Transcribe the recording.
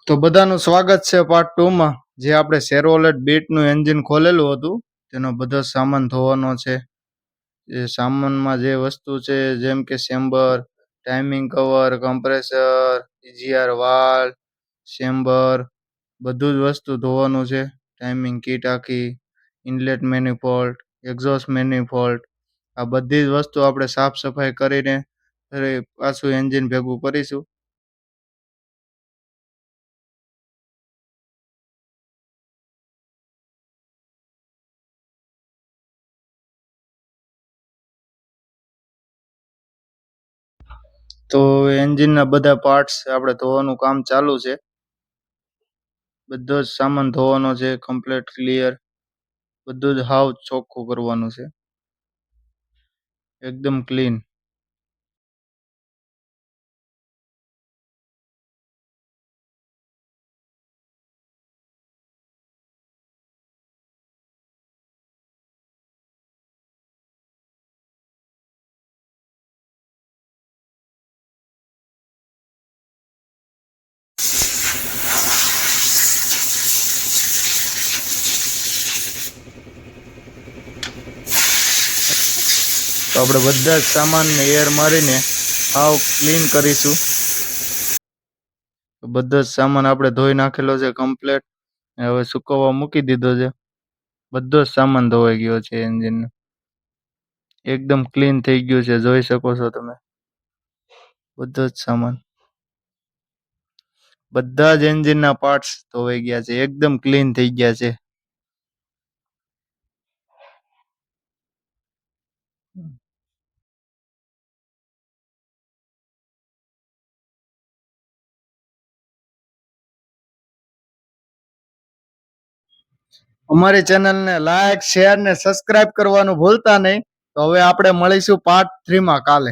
તો બધાનું સ્વાગત છે પાર્ટ 2 માં. જે આપણે શેરોલેટ બીટનું એન્જિન ખોલેલું હતું તેનો બધો સામાન ધોવાનો છે. એ સામાનમાં જે વસ્તુ છે જેમ કે chamber, timing cover, compressor, EGR valve, chamber બધું જ વસ્તુ ધોવાનું છે. ટાઇમિંગ કીટ આખી, ઇનલેટ મેનિફોલ્ડ, એક્ઝોસ્ટ મેનિફોલ્ડ આ બધી જ વસ્તુ આપણે સાફ સફાઈ કરીને ફરી પાછું એન્જિન ભેગું કરીશું. તો એન્જિનના બધા પાર્ટ્સ આપણે ધોવાનું કામ ચાલુ છે. બધો જ સામાન ધોવાનો છે, કમ્પ્લીટ ક્લિયર. બધું જ હાવ ચોખ્ખું કરવાનું છે, એકદમ ક્લીન. તો આપણે બધા જ સામાનને એર મારીને હાવ ક્લીન કરીશું. તો બધો જ સામાન આપણે ધોઈ નાખેલો છે કમ્પ્લીટ. હવે સુકવવા મૂકી દીધો છે. બધો જ સામાન ધોવાઈ ગયો છે એન્જિનનો. એકદમ ક્લીન થઈ ગયું છે, જોઈ શકો છો તમે. બધો જ સામાન, બધા જ એન્જિનના પાર્ટ્સ ધોવાઈ ગયા છે, એકદમ ક્લીન થઈ ગયા છે. અમારી ચેનલને લાઈક, શેર ને સબસ્ક્રાઇબ કરવાનું ભૂલતા નહીં. તો હવે આપણે મળીશું પાર્ટ 3 માં કાલે.